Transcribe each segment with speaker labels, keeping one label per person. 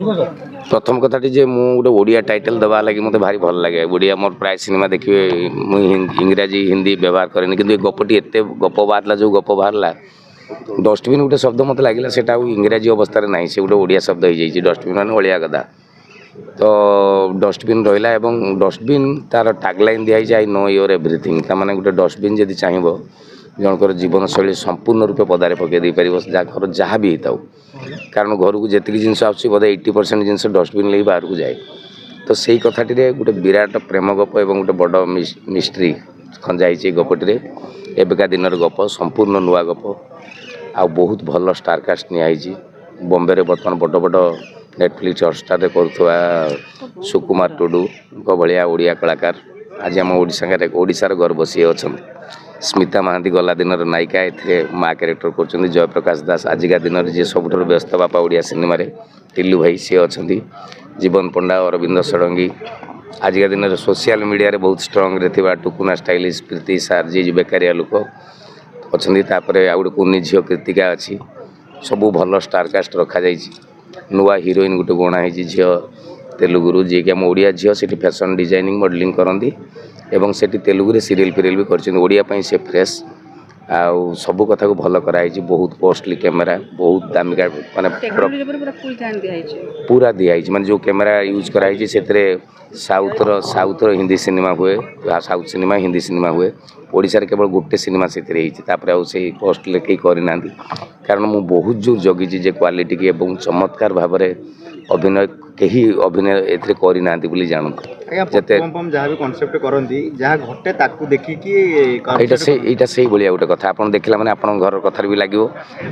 Speaker 1: प्रथम कथाटी जे मु गोटे ओडिया टाइटल दबा लगे मत भारी भल लगे ओडिया मोर प्राय सिनेमा देखिए मुझे इंग्राजी हिंदी व्यवहार करेनि कि गपटी एत गप बाहर जो गप बाहर डस्टबिन गोटे शब्द मत लगे से इंग्राजी अवस्था ना से गोटे ओडिया शब्द हो जाए डस्टबिन मान अलिया गदा तो डस्टबिन रहा है डस्टबिन तार टैगलाइन दिखाई आई नो योर एवरीथिंग मैंने गोटे डस्टबिन जब चाहब जनकर जीवन शैली संपूर्ण रूपे पदारे पकई पार घर जहाँ भी होता कारण घर को जी जिन आसो बोधे 80% जिन डस्टबिन ले बाहर को जाए तो सही कथाटी गोटे विराट प्रेम गप और गोटे बड़ मिस्ट्री खंजाई गपटी एबिका दिन गप संपूर्ण नुआ गप आ बहुत भल स्टारकास्ट नियाई बॉम्बे बर्तमान बड़ बड़ नेटफ्लिक्स हॉटस्टार करुवा सुकुमार टुडू भाया ओडिया कलाकार आज आम ओडिशार गर्व सी अच्छा स्मिता महांती गला दिन नायिका ए माँ क्यारेक्टर कर जयप्रकाश दास आजिका दिन जी सब व्यस्त बापा ओडिया सिनेमा टिल्लू भाई सी अच्छा जीवन पंडा अरविंद षडंगी आजिका दिन सोशल मीडिया रे बहुत स्ट्रंग रे टुकुना स्टाइलिश प्रीति सार जी बेकारिया लोक अच्छा गोटे कुनी झील कृतिका अच्छी सबू भल स्टारकास्ट रखा नुआ हिरोइन गोटे गणाई झील तेलुगुरु जी कि आम ओडिया झील से फैशन डिजाइनिंग मॉडलिंग करती एवं से तेलुगु सीरियल फिरियल भी कर से फ्रेश आउ सब कथा को भल कराई बहुत कॉस्टली कैमेरा बहुत दामिका माने पूरा दिखाई माने जो कैमेरा यूज कराई से साउथर हिंदी सिनेमा हुए साउथ सिनेमा हिंदी सिनेमा हुए ओडिशा रे केवल गोटे सिनेमा से से कॉस्टली कहीं करना कारण मुझे बहुत जोर जगी जे क्वालिटी की एवं चमत्कार भाव में अभिनय कहीं अभिनय एथरे करना बोली जानते यहाँ से भाया गोटे कथा आप देखला मैंने आप घर कथार भी लगे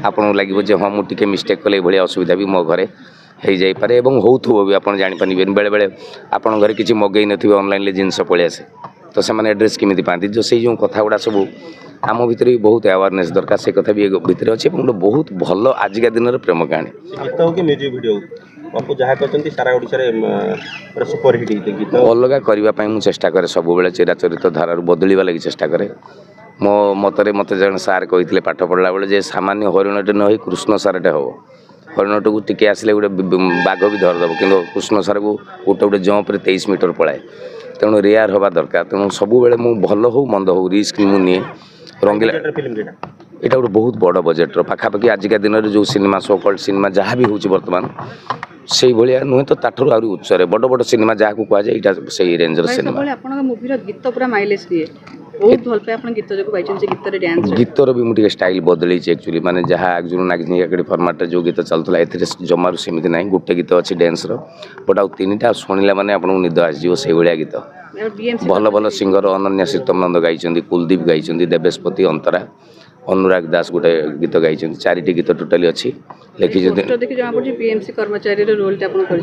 Speaker 1: आपको लगे हाँ मुझे मिस्टेक कले भाई असुविधा भी मो घरे हो जापे और होथुव भी आप जापारे बेले बेले आप घर किसी मगई नी ऑनलाइन जिनस पलि आसे तो से एड्रेस केमी पाती जो से जो कथा गुड़ा सब आम भितर भी बहुत अवेयरनेस दरकार से कथा भी भितर अच्छे बहुत भल आजिका दिन प्रेम कहानी अलग करने चेष्टा करे सब बेले चिराचरित धारा बदल लगी चेष्टा करे मो मतरे मत जन सार कही पाठ पढ़ला बेले सामान्य हरिणटे न कृष्ण सारटे हम हरिणट को टिके आसिले गोटे बाघ भी धरदेव कि कृष्ण सार को गोटे गोटे जम्प्रे 23 मीटर पलाए तेणु रेयर हवा दरकार तेणु सब बेले मु भल हो मंद हो रिस्क मुझे रंगीला यहाँ गोटे बहुत बड़ बजेट्र पाखापाखि आजिका दिन में जो सिनेमा सो सिनेमा जहाँ भी हूँ बर्तमान से भाया नुहे तो ताठू आहरी उच्चरे बड़ बड़ सिनेमा जहाँ को कहुए यहाँ से रेंजर सिनेमा
Speaker 2: गीत पूरा माइलेज दिए बहुत भल पाए आप गीत जो गीत डांस
Speaker 1: गीतर भी मुझे स्टाइल बदल एक्चुअली माने जहाँ एक्चुअली नागिनी फर्माट जो गीत चलता ए जमार सेमती ना गोटे गीत अच्छी डांस बट आउ तीन टा शुणिला माने आपको निद आसो से भाया गीत भल भल सिंगर अनन्या शीतम नंद गाई कुलदीप गाई देवेशपति अंतरा अनुराग दास गोटे गीत गाई 4टी गीत टोटाली अच्छी लिखी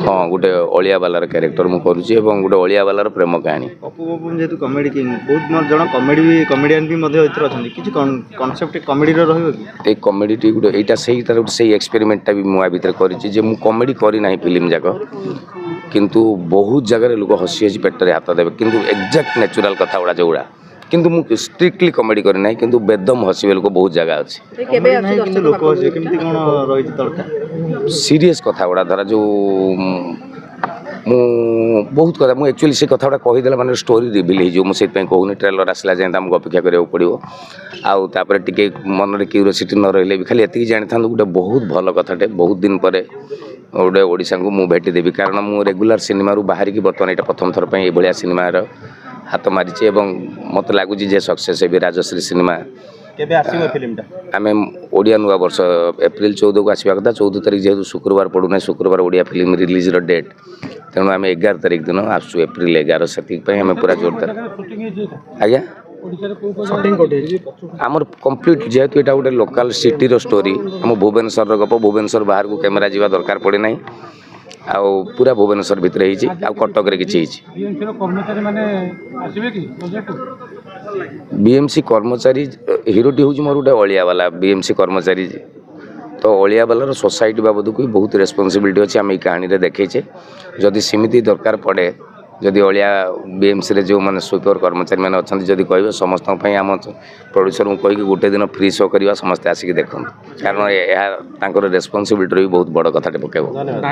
Speaker 1: हाँ गोटे अलिया बालार क्यारेक्टर मुझे करुँची गोटे अलिया बालार प्रेम कहानी
Speaker 3: जेहेतु कमेडी किंग बहुत जन कमेडी कमेडियन भी कॉन्सेप्ट कमेडी रही
Speaker 1: कमेडी गोटे यहाँ से गोटे एक्सपेरिमेंटा भी मुझे भितर कर कमेडी करना फिल्म जाक किंतु बहुत जगह लोक हसी हसी पेटर हाथ देवे किंतु एक्जाक्ट नेचुरल कथा गुड़ा जो गुड़ा किंतु मु स्ट्रिक्टली कमेडी करे ना किंतु बेदम हसवे लोक बहुत जगह अच्छे सीरीयस कथा गुड़ा धरा जो मु बहुत कथा मुझे एक्चुअली से कथा गुड़ा कहीदेला माने स्टोरी रिविल हो मुझे कहूनी ट्रेलर आसला जाए आमको अपेक्षा करा पड़ो आउे टे मन में क्यूरियोसिटी न रही भी खाली एति जानी था गोटे बहुत भल कथाटे बहुत दिन पर गोटे ओडिशा को मुझे भेटीदेवी कारण मु रेगुलर सिनेमा बाहर की बर्तमान यहाँ प्रथम थर पर ये सिनेमार हाथ मारी मत लगुच सक्सेस भी राजश्री सिनेमा आम ओडिया नुआ वर्ष एप्रिल 14 को आसवा कथा 14 तारीख जेहतु शुक्रवार पड़ूना शुक्रवार ओडिया फिल्म रिलीज डेट तेणु आम 11 तारीख दिन आसू एप्रिल 11 से आम पूरा जोरदार आज्ञा आमर कंप्लीट जेहेतु यहाँ गोटे लोकल सिटी स्टोरी आम भुवनेश्वर गप भुवनेश्वर बाहर को कैमेरा जावा दरकार पड़े ना आउ पूरा भुवनेश्वर भितर कटक किसी बीएमसी कर्मचारी हिरोटी हूँ मोर गोटे अलिया वाला बीएमसी कर्मचारी तो अलिया वालार सोसाइटी बाबद को बहुत रेस्पॉन्सिबिलिटी अच्छी आम कहानी देखेचे जदि सेमती दरकार पड़े जदि अलिया बीएमसी रे जो माने स्वीपर कर्मचारी मैंने अच्छा जदि कहे समस्त आम प्रोड्यूसर को कहीकि गोटे दिन फ्री शो करवा समस्ते आसिक देखते कारण यह रेस्पॉन्सिबिलिटी भी बहुत बड़ कथाटे पकेब।